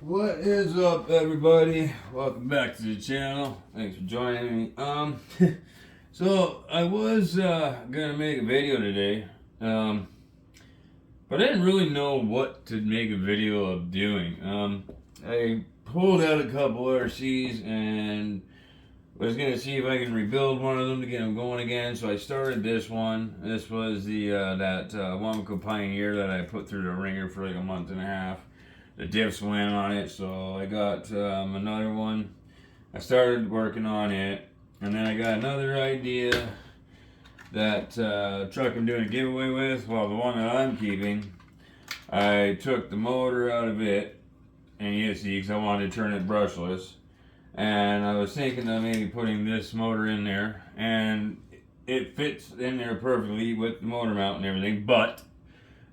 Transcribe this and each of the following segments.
What is up, everybody? Welcome back to the channel. Thanks for joining me. So I was gonna make a video today, but I didn't really know what to make a video of doing. I pulled out a couple RCs and was gonna see if I can rebuild one of them to get them going again. So I started this one. This was the Wamaco Pioneer that I put through the ringer for like a month and a half. The diffs went on it, so I got another one. I started working on it, and then I got another idea that truck I'm doing a giveaway with. Well, the one that I'm keeping, I took the motor out of it, and you see, because I wanted to turn it brushless. And I was thinking of maybe putting this motor in there, and it fits in there perfectly with the motor mount and everything, but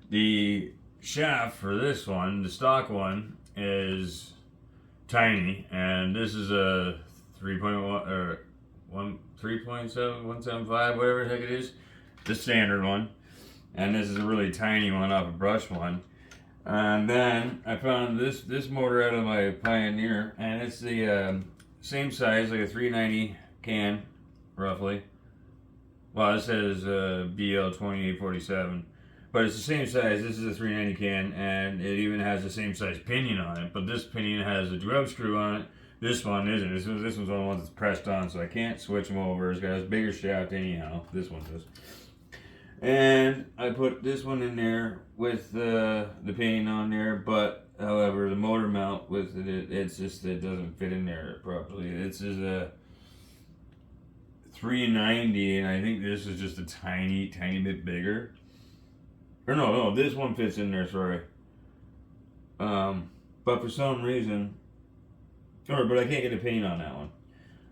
the shaft for this one, the stock one, is tiny, and this is a 3.1 or 3.7 175, whatever the heck it is, the standard one, and this is a really tiny one off a brush one. And then I found this motor out of my Pioneer, and it's the same size, like a 390 can, roughly. Well, it says BL 2847. But it's the same size. This is a 390 can, and it even has the same size pinion on it. But this pinion has a grub screw on it. This one isn't. This one's one of the ones that's pressed on, so I can't switch them over. It's got a bigger shaft anyhow. This one does. And I put this one in there with the pinion on there, but however, the motor mount with it doesn't fit in there properly. This is a 390, and I think this is just a tiny bit bigger. Or no, this one fits in there, sorry. But for some reason, but I can't get a paint on that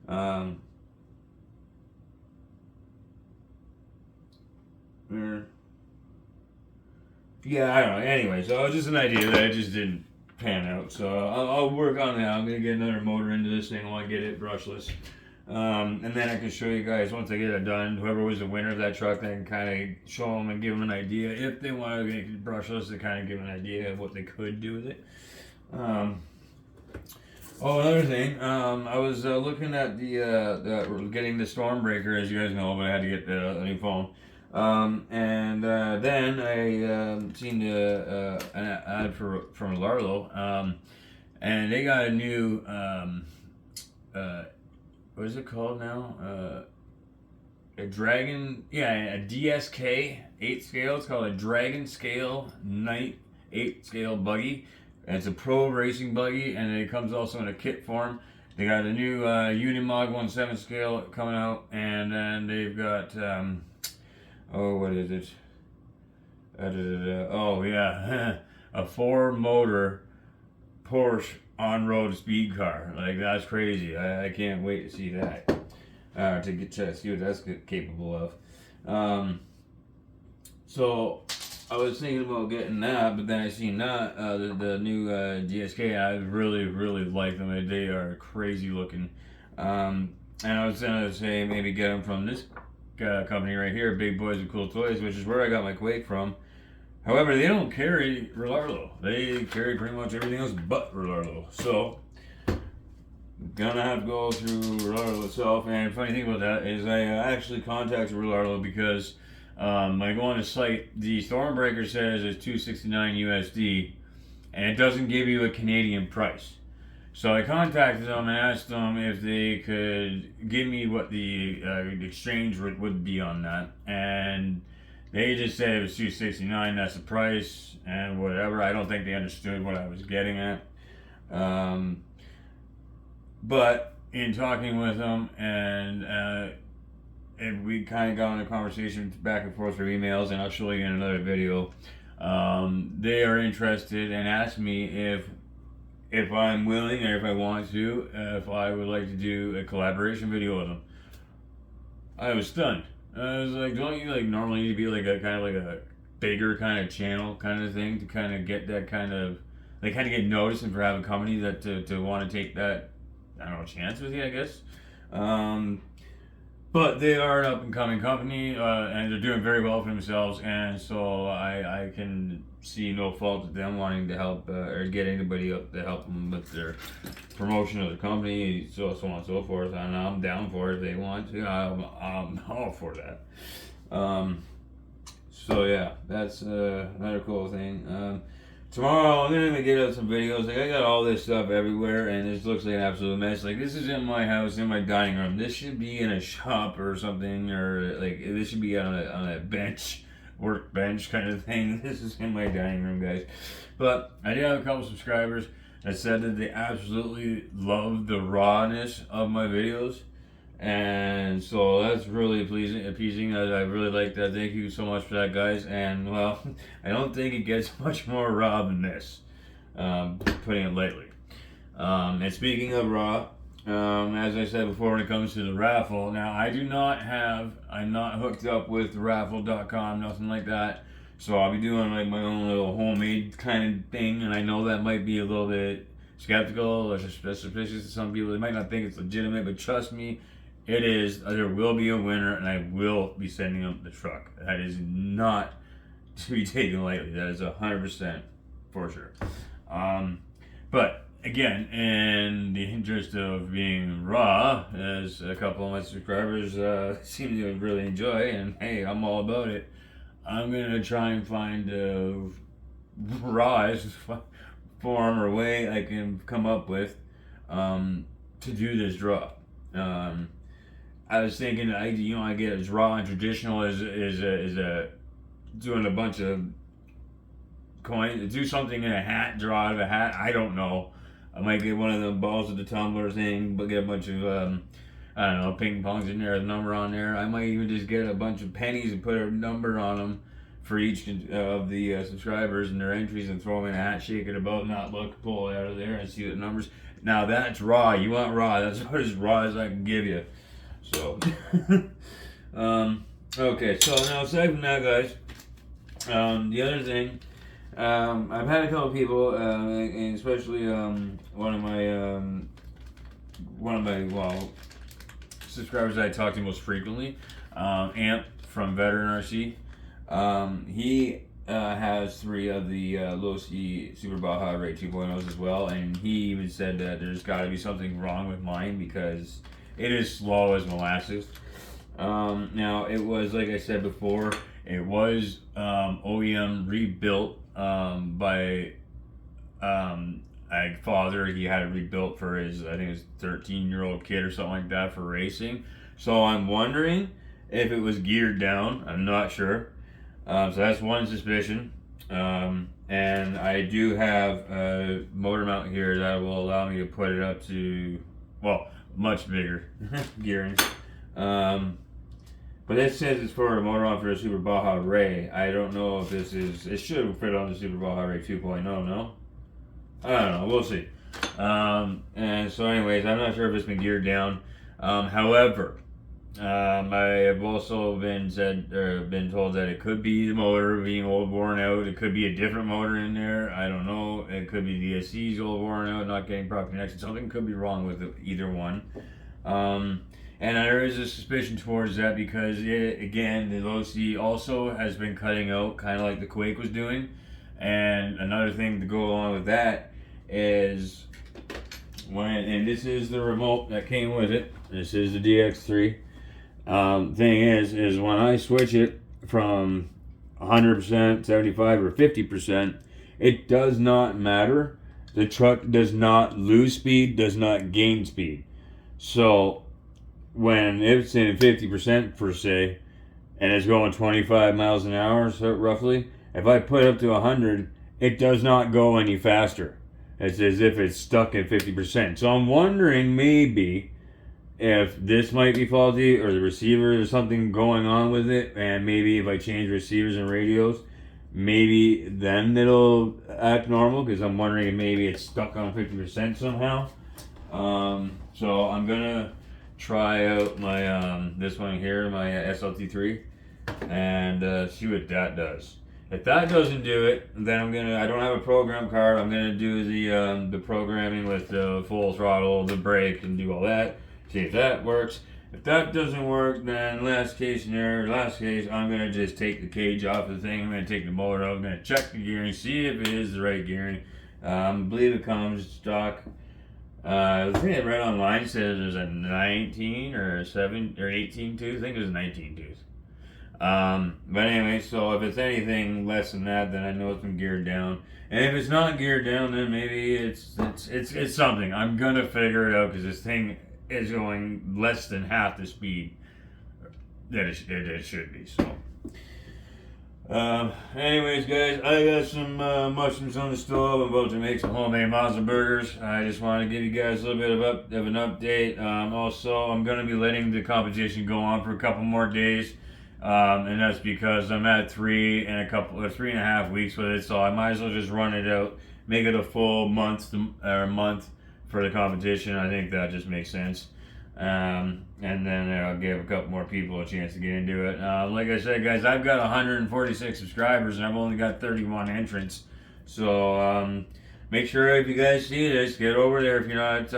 one. Yeah, I don't know. Anyway, so it was just an idea that I just didn't pan out. So I'll work on that. I'm going to get another motor into this thing while I get it brushless. And then I can show you guys once I get it done. Whoever was the winner of that truck, I can kind of show them and give them an idea if they want to make it brushless, to kind of give an idea of what they could do with it. Another thing, I was looking at getting the Stormbreaker, as you guys know, but I had to get a new phone. And then I seen an ad from Larlo, and they got a new what is it called now? A DSK 8 scale. It's called a Dragon Scale Night 8 scale buggy. And it's a pro racing buggy, and it comes also in a kit form. They got a new Unimog 1/7 scale coming out, and then they've got what is it? A 4-motor Porsche on-road speed car. Like, that's crazy. I can't wait to see that. To see what that's capable of. So I was thinking about getting that, but then I seen that the new DSK. I really like them. They are crazy looking. And I was gonna say maybe get them from this company right here, Big Boys with Cool Toys, which is where I got my Quake from. However, they don't carry Relarlo. They carry pretty much everything else but Relarlo. So, gonna have to go through Relarlo itself. And the funny thing about that is I actually contacted Relarlo because I go on the site, the Stormbreaker says it's $269 USD, and it doesn't give you a Canadian price. So I contacted them and asked them if they could give me what the exchange would be on that, and they just said it was $269. That's the price, and whatever. I don't think they understood what I was getting at. But in talking with them, and we kind of got in a conversation back and forth through emails, and I'll show you in another video. They are interested and asked me if I'm willing, or if I want to, if I would like to do a collaboration video with them. I was stunned. I was like, don't you like normally need to be like a kind of like a bigger kind of channel kind of thing to kind of get that kind of, they kind of get noticed, and for having a company that to want to take that, I don't know, chance with you, I guess. But they are an up and coming company, and they're doing very well for themselves. And so I can see no fault with them wanting to help or get anybody up to help them with their promotion of the company, so on and so forth. And I'm down for it if they want to. I'm all for that. So yeah, that's another cool thing. Tomorrow I'm gonna get out some videos. Like I got all this stuff everywhere, and this looks like an absolute mess. Like this is in my house, in my dining room. This should be in a shop or something, or like this should be on a bench, work bench kind of thing. This is in my dining room, guys. But I did have a couple subscribers that said that they absolutely love the rawness of my videos. And so that's really appeasing. I really like that. Thank you so much for that, guys. And well, I don't think it gets much more raw than this, putting it lightly. And speaking of raw, as I said before, when it comes to the raffle, now I'm not hooked up with raffle.com, nothing like that. So I'll be doing like my own little homemade kind of thing, and I know that might be a little bit skeptical or suspicious to some people. They might not think it's legitimate, but trust me, it is. There will be a winner, and I will be sending them the truck. That is not to be taken lightly. That is 100% for sure. But again, in the interest of being raw, as a couple of my subscribers seem to really enjoy, and hey, I'm all about it, I'm going to try and find the rawest form or way I can come up with to do this draw. I was thinking, I get as raw and traditional as doing a bunch of coins, do something in a hat, draw out of a hat. I don't know. I might get one of the balls of the tumbler thing, but get a bunch of I don't know, ping pongs in there, a number on there. I might even just get a bunch of pennies and put a number on them for each of the subscribers and their entries, and throw them in a hat, shake it about, not look, pull it out of there, and see the numbers. Now that's raw. You want raw? That's about as raw as I can give you. So, okay. So now aside from that, guys, the other thing, I've had a couple people, and especially one of my subscribers that I talk to most frequently, Amp from Veteran RC. He has 3 of the Losi Super Baja Ray 2.0s as well, and he even said that there's got to be something wrong with mine because it is slow as molasses. Now, it was, like I said before, it was OEM rebuilt by a father. He had it rebuilt for his, I think his 13-year-old kid or something like that for racing. So I'm wondering if it was geared down. I'm not sure. So that's one suspicion. And I do have a motor mount here that will allow me to put it up to, well, much bigger gearing. But it says it's for a motor on for a Super Baja Ray. I don't know if this is, it should fit on the Super Baja Ray 2.0, no? I don't know, we'll see. And so anyways, I'm not sure if it's been geared down. However, I have also been told that it could be the motor being old, worn out. It could be a different motor in there. I don't know. It could be the SC's old, worn out, not getting proper connection. Something could be wrong with either one. And there is a suspicion towards that because, again, the Losi also has been cutting out, kind of like the Quake was doing. And another thing to go along with that is and this is the remote that came with it. This is the DX3. Thing is when I switch it from 100%, 75, or 50%, it does not matter. The truck does not lose speed, does not gain speed. So when it's in 50% per se, and it's going 25 miles an hour, so roughly, if I put it up to 100, it does not go any faster. It's as if it's stuck at 50%. So I'm wondering maybe if this might be faulty or the receiver, there's something going on with it, and maybe if I change receivers and radios, maybe then it'll act normal, because I'm wondering if maybe it's stuck on 50% somehow. So I'm gonna try out my this one here, my SLT3, and see what that does. If that doesn't do it, then I don't have a program card. I'm gonna do the programming with the full throttle, the brake, and do all that. See if that works. If that doesn't work, then last case, I'm gonna just take the cage off the thing. I'm gonna take the motor out. I'm gonna check the gearing, see if it is the right gearing. I believe it comes stock. The thing I read online says there's a 19 or 7 or 18 tooth. I think it was 19 tooth. But anyway, so if it's anything less than that, then I know it's been geared down. And if it's not geared down, then maybe it's something. I'm gonna figure it out because this thing is going less than half the speed that it should be. So, anyways, guys, I got some mushrooms on the stove. I'm about to make some homemade Mazda burgers. I just want to give you guys a little bit of an update. Also, I'm gonna be letting the competition go on for a couple more days. And that's because I'm at 3.5 weeks with it, so I might as well just run it out, make it a full month for the competition. I think that just makes sense. And then I'll give a couple more people a chance to get into it. Like I said, guys, I've got 146 subscribers and I've only got 31 entrants. So make sure if you guys see this, get over there if you're not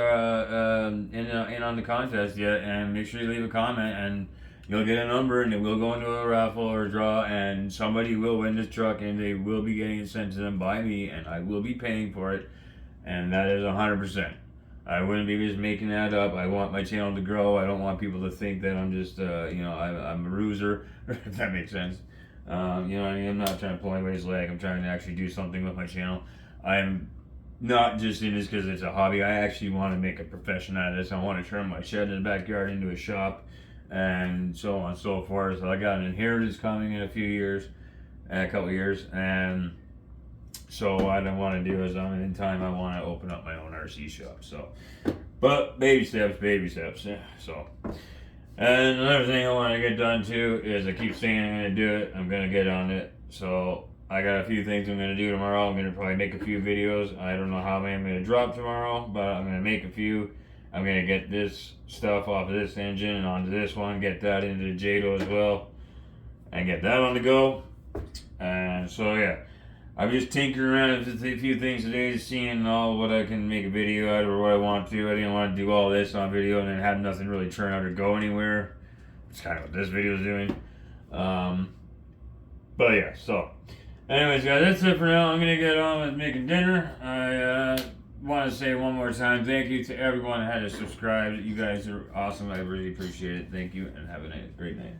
in on the contest yet, and make sure you leave a comment and you'll get a number, and it will go into a raffle or a draw, and somebody will win this truck, and they will be getting it sent to them by me, and I will be paying for it, and that is 100%. I wouldn't be just making that up. I want my channel to grow. I don't want people to think that I'm just, I'm a ruser, if that makes sense. You know what I mean? I'm not trying to pull anybody's leg. I'm trying to actually do something with my channel. I'm not just in this because it's a hobby. I actually want to make a profession out of this. I want to turn my shed in the backyard into a shop, and so on and so forth. So I got an inheritance coming in a couple years, and so what I want to do is, in time, I want to open up my own RC shop. So, but baby steps, yeah. So, and another thing I want to get done too is, I keep saying I'm going to do it. I'm going to get on it. So I got a few things I'm going to do tomorrow. I'm going to probably make a few videos. I don't know how many I'm going to drop tomorrow, but I'm going to make a few. I'm going to get this stuff off of this engine and onto this one, get that into the Jado as well, and get that on the go. And so, yeah, I'm just tinkering around with a few things today, seeing all what I can make a video out of or what I want to. I didn't want to do all this on video and then have nothing really turn out or go anywhere. It's kind of what this video is doing. But yeah, so anyways, guys, that's it for now. I'm going to get on with making dinner. I want to say one more time, thank you to everyone that had to subscribe. You guys are awesome. I really appreciate it. Thank you, and have a great night.